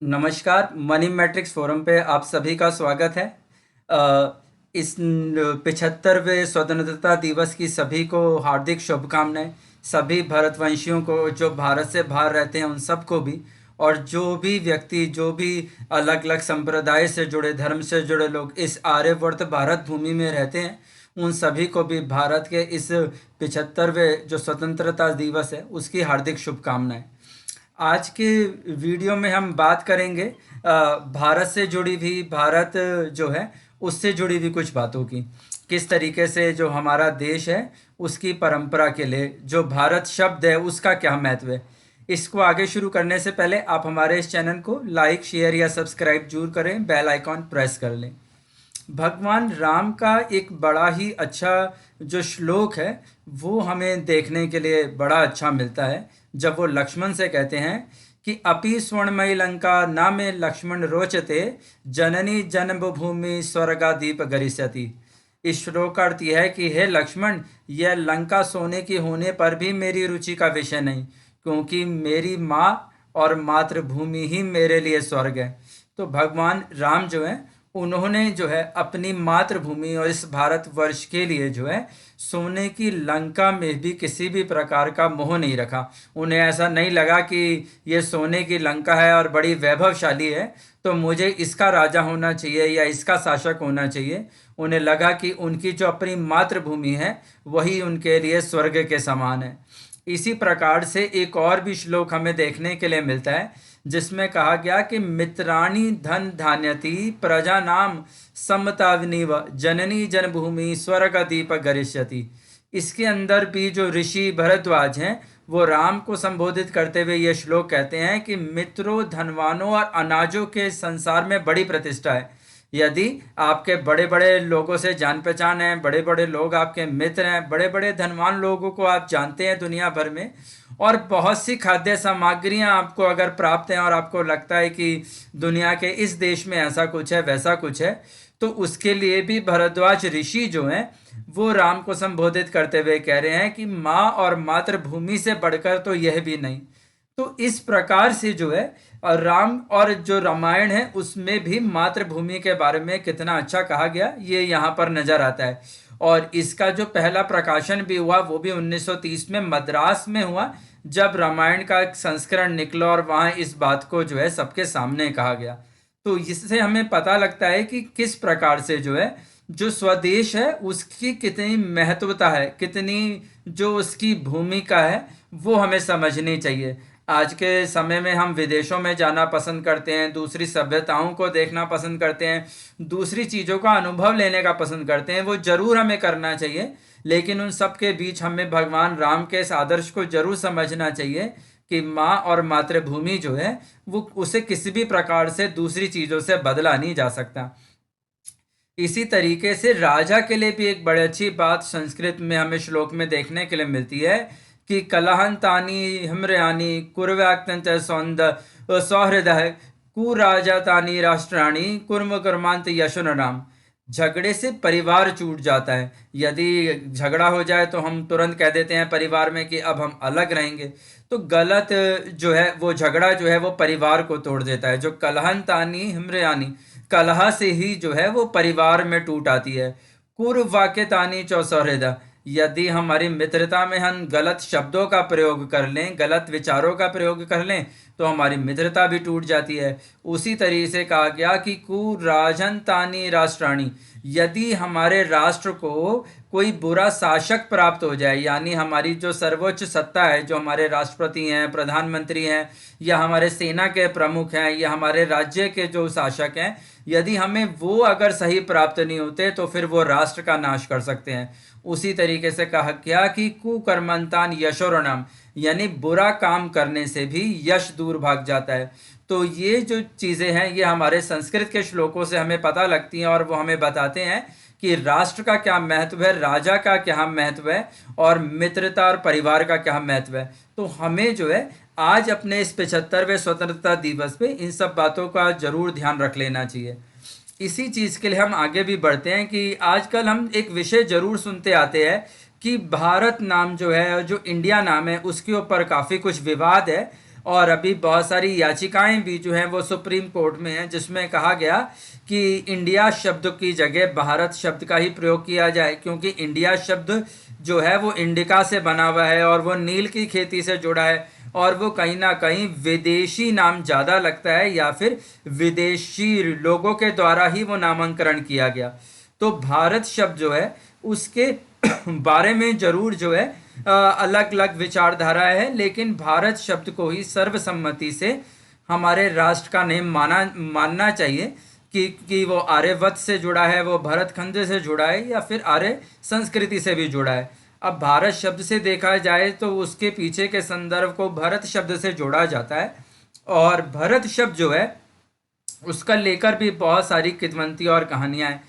नमस्कार। Money matrix forum पे आप सभी का स्वागत है। अ, इस 75वें स्वतंत्रता दिवस की सभी को हार्दिक शुभकामनाएं। सभी भारतवंशियों को जो भारत से बाहर रहते हैं उन सबको भी, और जो भी व्यक्ति जो भी अलग अलग संप्रदाय से जुड़े, धर्म से जुड़े लोग इस आर्यवर्त भारत भूमि में रहते हैं, उन सभी को भी भारत के इस 75वें जो स्वतंत्रता दिवस है उसकी हार्दिक शुभकामनाएं। आज के वीडियो में हम बात करेंगे भारत से जुड़ी हुई, भारत जो है उससे जुड़ी हुई कुछ बातों की। किस तरीके से जो हमारा देश है उसकी परंपरा के लिए जो भारत शब्द है उसका क्या महत्व है। इसको आगे शुरू करने से पहले आप हमारे इस चैनल को लाइक, शेयर या सब्सक्राइब जरूर करें, बेल आइकॉन प्रेस कर लें। भगवान राम का एक बड़ा ही अच्छा जो श्लोक है वो हमें देखने के लिए बड़ा अच्छा मिलता है, जब वो लक्ष्मण से कहते हैं कि अपि स्वर्णमयी लंका ना में लक्ष्मण रोचते, जननी जन्मभूमि स्वर्गादीप गरिष्यति। इस श्लोक का अर्थ यह है कि हे लक्ष्मण, यह लंका सोने की होने पर भी मेरी रुचि का विषय नहीं, क्योंकि मेरी माँ और मातृभूमि ही मेरे लिए स्वर्ग है। तो भगवान राम जो है उन्होंने जो है अपनी मातृभूमि और इस भारतवर्ष के लिए जो है सोने की लंका में भी किसी भी प्रकार का मोह नहीं रखा। उन्हें ऐसा नहीं लगा कि ये सोने की लंका है और बड़ी वैभवशाली है तो मुझे इसका राजा होना चाहिए या इसका शासक होना चाहिए। उन्हें लगा कि उनकी जो अपनी मातृभूमि है वही उनके लिए स्वर्ग के समान है। इसी प्रकार से एक और भी श्लोक हमें देखने के लिए मिलता है जिसमें कहा गया कि मित्राणि धन धान्यति प्रजा नाम समतावनीव जननी जन्मभूमि स्वर्गदीप गरिष्यति। इसके अंदर भी जो ऋषि भरद्वाज हैं वो राम को संबोधित करते हुए ये श्लोक कहते हैं कि मित्रों, धनवानों और अनाजों के संसार में बड़ी प्रतिष्ठा है। यदि आपके बड़े बड़े लोगों से जान पहचान है, बड़े बड़े लोग आपके मित्र हैं, बड़े बड़े धनवान लोगों को आप जानते हैं दुनिया भर में, और बहुत सी खाद्य सामग्रियां आपको अगर प्राप्त हैं और आपको लगता है कि दुनिया के इस देश में ऐसा कुछ है वैसा कुछ है, तो उसके लिए भी भरद्वाज ऋषि जो हैं वो राम को संबोधित करते हुए कह रहे हैं कि माँ और मातृभूमि से बढ़कर तो यह भी नहीं। तो इस प्रकार से जो है और राम और जो रामायण है उसमें भी मातृभूमि के बारे में कितना अच्छा कहा गया ये यहाँ पर नजर आता है। और इसका जो पहला प्रकाशन भी हुआ वो भी 1930 में मद्रास में हुआ, जब रामायण का एक संस्करण निकला और वहाँ इस बात को जो है सबके सामने कहा गया। तो इससे हमें पता लगता है कि किस प्रकार से जो है जो स्वदेश है उसकी कितनी महत्वता है, कितनी जो उसकी भूमिका है वो हमें समझनी चाहिए। आज के समय में हम विदेशों में जाना पसंद करते हैं, दूसरी सभ्यताओं को देखना पसंद करते हैं, दूसरी चीज़ों का अनुभव लेने का पसंद करते हैं। वो जरूर हमें करना चाहिए, लेकिन उन सब के बीच हमें भगवान राम के इस आदर्श को जरूर समझना चाहिए कि माँ और मातृभूमि जो है वो उसे किसी भी प्रकार से दूसरी चीज़ों से बदला नहीं जा सकता। इसी तरीके से राजा के लिए भी एक बड़ी अच्छी बात संस्कृत में हमें श्लोक में देखने के लिए मिलती है कि कलहंतानि हिम्रयानि कुर्व्याक्तंच सौंद सौहृदय कुराजातानि राष्ट्राणि कुर्म कर्मांत यशोनराम। झगड़े से परिवार टूट जाता है। यदि झगड़ा हो जाए तो हम तुरंत कह देते हैं परिवार में कि अब हम अलग रहेंगे, तो गलत जो है वो झगड़ा जो है वो परिवार को तोड़ देता है। जो कलहंतानि हिम्रयानि, कलह से ही जो है वो परिवार में टूट आती है। कुर वाक्य तानी चौसौहृदा, यदि हमारी मित्रता में हम गलत शब्दों का प्रयोग कर लें, गलत विचारों का प्रयोग कर लें तो हमारी मित्रता भी टूट जाती है। उसी तरीके से कहा गया कि कुराजन तानी राष्ट्राणी, यदि हमारे राष्ट्र को कोई बुरा शासक प्राप्त हो जाए, यानी हमारी जो सर्वोच्च सत्ता है, जो हमारे राष्ट्रपति हैं, प्रधानमंत्री हैं, या हमारे सेना के प्रमुख हैं, या हमारे राज्य के जो शासक हैं, यदि हमें वो अगर सही प्राप्त नहीं होते तो फिर वो राष्ट्र का नाश कर सकते हैं। उसी तरीके से कहा गया कि कुकर्मंतान यशोरणम, यानी बुरा काम करने से भी यश दूर भाग जाता है। तो ये जो चीज़ें हैं ये हमारे संस्कृत के श्लोकों से हमें पता लगती हैं और वो हमें बताते हैं कि राष्ट्र का क्या महत्व है, राजा का क्या महत्व है, और मित्रता और परिवार का क्या महत्व है। तो हमें जो है आज अपने इस 75वें स्वतंत्रता दिवस पे इन सब बातों का जरूर ध्यान रख लेना चाहिए। इसी चीज़ के लिए हम आगे भी बढ़ते हैं कि आजकल हम एक विषय जरूर सुनते आते हैं कि भारत नाम जो है, जो इंडिया नाम है, उसके ऊपर काफ़ी कुछ विवाद है। और अभी बहुत सारी याचिकाएं भी जो हैं वो सुप्रीम कोर्ट में हैं, जिसमें कहा गया कि इंडिया शब्द की जगह भारत शब्द का ही प्रयोग किया जाए, क्योंकि इंडिया शब्द जो है वो इंडिका से बना हुआ है और वो नील की खेती से जुड़ा है, और वो कहीं ना कहीं विदेशी नाम ज़्यादा लगता है या फिर विदेशी लोगों के द्वारा ही वो नामांकरण किया गया। तो भारत शब्द जो है उसके बारे में जरूर जो है अलग अलग विचारधारा है, लेकिन भारत शब्द को ही सर्वसम्मति से हमारे राष्ट्र का नेम मानना चाहिए कि वो आर्यवत से जुड़ा है, वो भरतखंड से जुड़ा है या फिर आर्य संस्कृति से भी जुड़ा है। अब भारत शब्द से देखा जाए तो उसके पीछे के संदर्भ को भरत शब्द से जोड़ा जाता है, और भरत शब्द जो है उसका लेकर भी बहुत सारी किंवदंती और कहानियां हैं।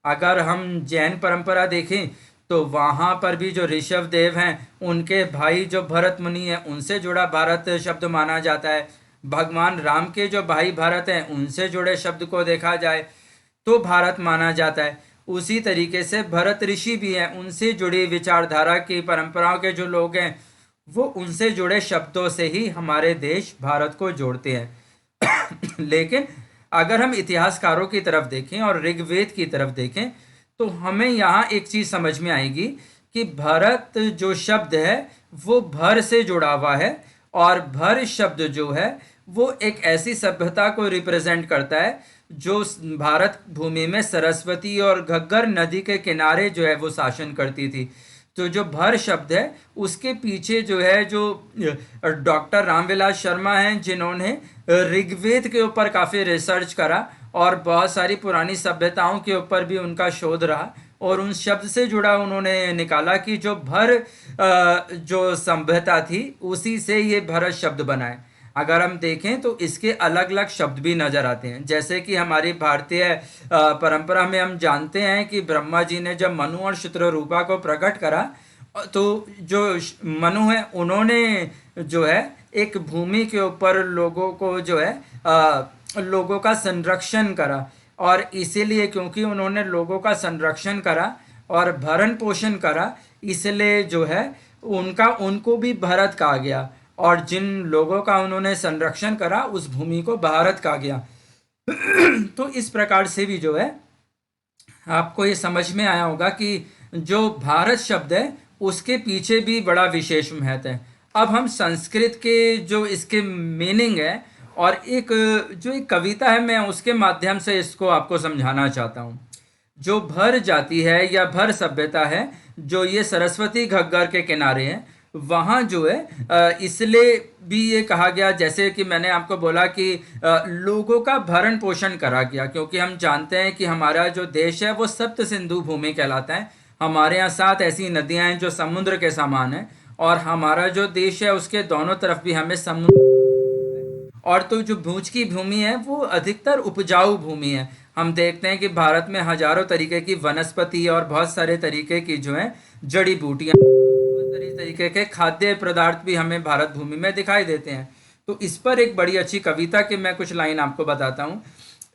अगर हम जैन परंपरा देखें तो वहाँ पर भी जो ऋषभ देव हैं उनके भाई जो भरत मुनि हैं उनसे जुड़ा भारत शब्द माना जाता है। भगवान राम के जो भाई भरत हैं उनसे जुड़े शब्द को देखा जाए तो भारत माना जाता है। उसी तरीके से भरत ऋषि भी हैं, उनसे जुड़ी विचारधारा की परंपराओं के जो लोग हैं वो उनसे जुड़े शब्दों से ही हमारे देश भारत को जोड़ते हैं। लेकिन अगर हम इतिहासकारों की तरफ देखें और ऋग्वेद की तरफ देखें तो हमें यहाँ एक चीज़ समझ में आएगी कि भरत जो शब्द है वो भर से जुड़ा हुआ है, और भर शब्द जो है वो एक ऐसी सभ्यता को रिप्रेजेंट करता है जो भारत भूमि में सरस्वती और घग्गर नदी के किनारे जो है वो शासन करती थी। तो जो भर शब्द है उसके पीछे जो है जो डॉक्टर रामविलास शर्मा हैं जिन्होंने ऋग्वेद के ऊपर काफ़ी रिसर्च करा और बहुत सारी पुरानी सभ्यताओं के ऊपर भी उनका शोध रहा, और उन शब्द से जुड़ा उन्होंने निकाला कि जो भर जो सभ्यता थी उसी से ये भरत शब्द बना है। अगर हम देखें तो इसके अलग अलग शब्द भी नजर आते हैं, जैसे कि हमारी भारतीय परंपरा में हम जानते हैं कि ब्रह्मा जी ने जब मनु और चित्ररूपा को प्रकट करा तो जो मनु है उन्होंने जो है एक भूमि के ऊपर लोगों को जो है लोगों का संरक्षण करा, और इसीलिए क्योंकि उन्होंने लोगों का संरक्षण करा और भरण पोषण करा इसलिए जो है उनको भी भारत कहा गया, और जिन लोगों का उन्होंने संरक्षण करा उस भूमि को भारत कहा गया। तो इस प्रकार से भी जो है आपको ये समझ में आया होगा कि जो भारत शब्द है उसके पीछे भी बड़ा विशेष महत्व है। अब हम संस्कृत के जो इसके मीनिंग है और एक जो एक कविता है मैं उसके माध्यम से इसको आपको समझाना चाहता हूँ। जो भर जाति है या भर सभ्यता है जो ये सरस्वती घग्गर के किनारे है, वहाँ जो है इसलिए भी ये कहा गया, जैसे कि मैंने आपको बोला कि लोगों का भरण पोषण करा गया, क्योंकि हम जानते हैं कि हमारा जो देश है वो सप्त सिंधु भूमि कहलाता है। हमारे यहाँ 7 ऐसी नदियाँ हैं जो समुद्र के समान है, और हमारा जो देश है उसके दोनों तरफ भी हमें समुद्र, और तो जो भूज की भूमि है वो अधिकतर उपजाऊ भूमि है। हम देखते हैं कि भारत में हजारों तरीके की वनस्पति और बहुत सारे तरीके की जो है जड़ी बूटियां, बहुत सारी तरीके के खाद्य पदार्थ भी हमें भारत भूमि में दिखाई देते हैं। तो इस पर एक बड़ी अच्छी कविता की मैं कुछ लाइन आपको बताता हूँ।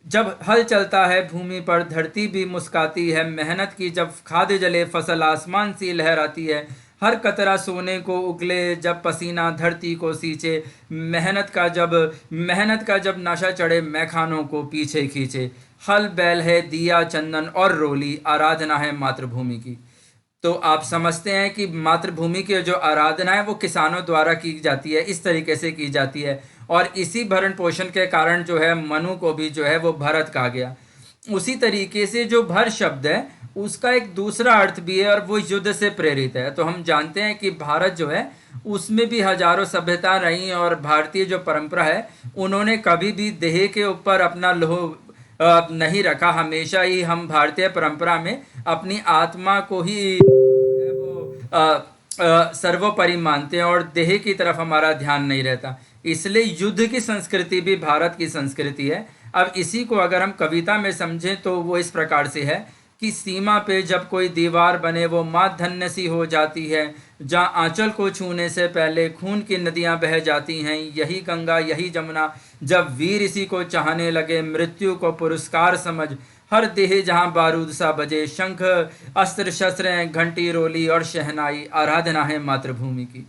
जब हल चलता है भूमि पर धरती भी मुस्काती है, मेहनत की जब खाद जले फसल आसमान सी लहराती है, हर कतरा सोने को उगले जब पसीना धरती को सींचे, मेहनत का जब नशा चढ़े मैखानों को पीछे खींचे, हल बैल है दिया चंदन और रोली, आराधना है मातृभूमि की। तो आप समझते हैं कि मातृभूमि की जो आराधना है वो किसानों द्वारा की जाती है, इस तरीके से की जाती है, और इसी भरण पोषण के कारण जो है मनु को भी जो है वो भरत कहा गया। उसी तरीके से जो भर शब्द है उसका एक दूसरा अर्थ भी है और वो युद्ध से प्रेरित है। तो हम जानते हैं कि भारत जो है उसमें भी हजारों सभ्यता रही, और भारतीय जो परंपरा है उन्होंने कभी भी देह के ऊपर अपना लोह नहीं रखा। हमेशा ही हम भारतीय परंपरा में अपनी आत्मा को ही वो सर्वोपरि मानते हैं और देह की तरफ हमारा ध्यान नहीं रहता। इसलिए युद्ध की संस्कृति भी भारत की संस्कृति है। अब इसी को अगर हम कविता में समझें तो वो इस प्रकार से है कि सीमा पे जब कोई दीवार बने वो माँ धन्य सी हो जाती है, जहाँ आंचल को छूने से पहले खून की नदियाँ बह जाती हैं, यही गंगा यही जमुना, जब वीर इसी को चाहने लगे मृत्यु को पुरस्कार समझ, हर देह जहाँ बारूद सा बजे, शंख अस्त्र शस्त्र घंटी रोली और शहनाई, आराधना है मातृभूमि की।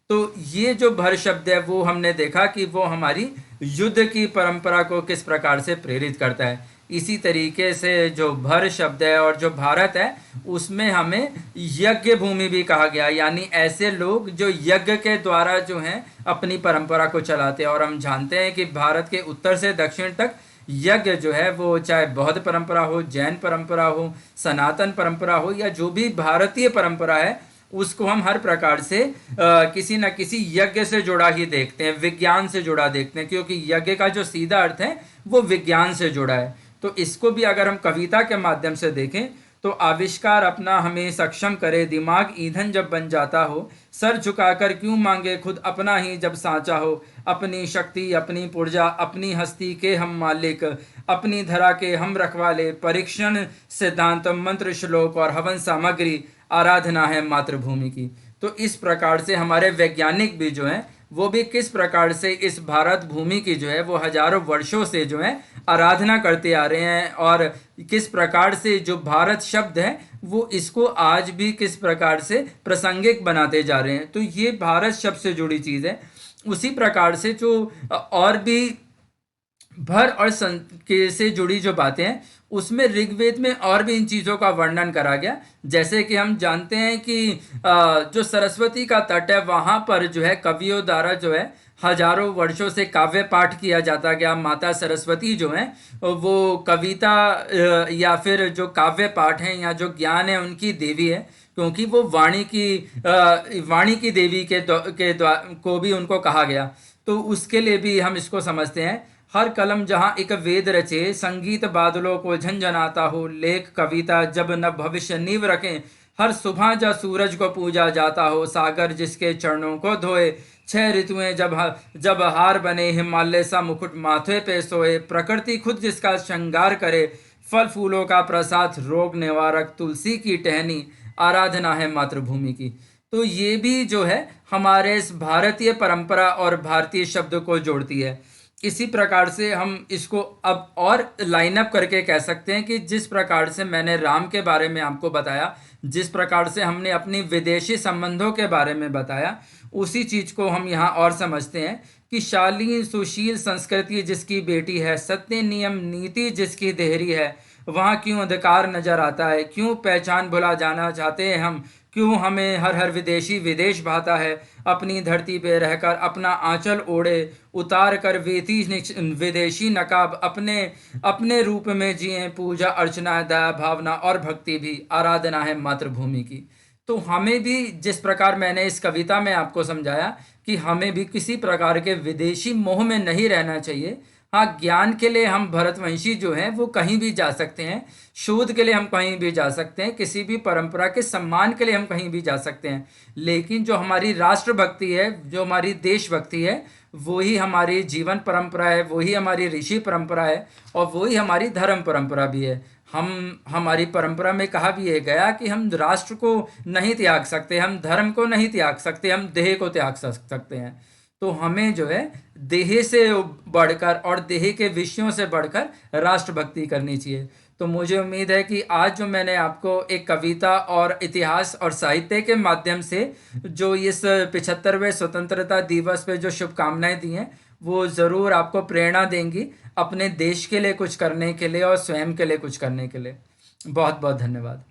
तो ये जो भर शब्द है वो हमने देखा कि वो हमारी युद्ध की परंपरा को किस प्रकार से प्रेरित करता है। इसी तरीके से जो भर शब्द है और जो भारत है उसमें हमें यज्ञ भूमि भी कहा गया, यानी ऐसे लोग जो यज्ञ के द्वारा जो हैं अपनी परंपरा को चलाते हैं। और हम जानते हैं कि भारत के उत्तर से दक्षिण तक यज्ञ जो है वो चाहे बौद्ध परंपरा हो, जैन परंपरा हो, सनातन परंपरा हो, या जो भी भारतीय परंपरा है उसको हम हर प्रकार से किसी न किसी यज्ञ से जुड़ा ही देखते हैं, विज्ञान से जुड़ा देखते हैं, क्योंकि यज्ञ का जो सीधा अर्थ है वो विज्ञान से जुड़ा है। तो इसको भी अगर हम कविता के माध्यम से देखें तो आविष्कार अपना हमें सक्षम करे, दिमाग ईंधन जब बन जाता हो, सर झुकाकर क्यों मांगे खुद अपना ही जब सांचा हो, अपनी शक्ति अपनी पुर्जा अपनी हस्ती के हम मालिक, अपनी धरा के हम रखवाले, परीक्षण सिद्धांत मंत्र श्लोक और हवन सामग्री, आराधना है मातृभूमि की। तो इस प्रकार से हमारे वैज्ञानिक भी जो हैं वो भी किस प्रकार से इस भारत भूमि की जो है वो हजारों वर्षों से जो है आराधना करते आ रहे हैं, और किस प्रकार से जो भारत शब्द है वो इसको आज भी किस प्रकार से प्रासंगिक बनाते जा रहे हैं। तो ये भारत शब्द से जुड़ी चीज़ है। उसी प्रकार से जो और भी भर और सन के से जुड़ी जो बातें हैं उसमें ऋग्वेद में और भी इन चीज़ों का वर्णन करा गया। जैसे कि हम जानते हैं कि जो सरस्वती का तट है वहाँ पर जो है कवियों द्वारा जो है हजारों वर्षों से काव्य पाठ किया जाता गया। माता सरस्वती जो है वो कविता या फिर जो काव्य पाठ हैं या जो ज्ञान है उनकी देवी है, क्योंकि वो वाणी की देवी को भी उनको कहा गया। तो उसके लिए भी हम इसको समझते हैं। हर कलम जहाँ एक वेद रचे, संगीत बादलों को झंझनाता हो, लेख कविता जब न भविष्य नींव रखें, हर सुबह जब सूरज को पूजा जाता हो, सागर जिसके चरणों को धोए, छह ऋतुएं जब हार बने, हिमालय सा मुकुट माथे पे सोए, प्रकृति खुद जिसका श्रृंगार करे, फल फूलों का प्रसाद रोग निवारक, तुलसी की टहनी, आराधना है मातृभूमि की। तो ये भी जो है हमारे इस भारतीय परंपरा और भारतीय शब्द को जोड़ती है। इसी प्रकार से हम इसको अब और लाइन अप करके कह सकते हैं कि जिस प्रकार से मैंने राम के बारे में आपको बताया, जिस प्रकार से हमने अपनी विदेशी संबंधों के बारे में बताया, उसी चीज़ को हम यहाँ और समझते हैं कि शालीन सुशील संस्कृति जिसकी बेटी है, सत्य नियम नीति जिसकी देहरी है, वहाँ क्यों अंधकार नजर आता है, क्यों पहचान भुला जाना चाहते हैं हम, क्यों हमें हर हर विदेशी विदेश भाता है, अपनी धरती पे रहकर अपना आंचल ओढ़े, उतार कर विदेशी नकाब, अपने अपने रूप में जिए, पूजा अर्चना दया भावना और भक्ति भी, आराधना है मातृभूमि की। तो हमें भी जिस प्रकार मैंने इस कविता में आपको समझाया कि हमें भी किसी प्रकार के विदेशी मोह में नहीं रहना चाहिए। हाँ, ज्ञान के लिए हम भरतवंशी जो हैं वो कहीं भी जा सकते हैं, शोध के लिए हम कहीं भी जा सकते हैं, किसी भी परंपरा के सम्मान के लिए हम कहीं भी जा सकते हैं, लेकिन जो हमारी राष्ट्रभक्ति है, जो हमारी देशभक्ति है, वही हमारी जीवन परंपरा है, वही हमारी ऋषि परंपरा है, और वही हमारी धर्म परंपरा भी है। हमारी परंपरा में कहा भी है गया कि हम राष्ट्र को नहीं त्याग सकते, हम धर्म को नहीं त्याग सकते, हम देह को त्याग सकते हैं। तो हमें जो है देह से बढ़कर और देह के विषयों से बढ़कर राष्ट्रभक्ति करनी चाहिए। तो मुझे उम्मीद है कि आज जो मैंने आपको एक कविता और इतिहास और साहित्य के माध्यम से जो इस 75वें स्वतंत्रता दिवस पे जो शुभकामनाएं दी हैं वो ज़रूर आपको प्रेरणा देंगी अपने देश के लिए कुछ करने के लिए और स्वयं के लिए कुछ करने के लिए। बहुत बहुत धन्यवाद।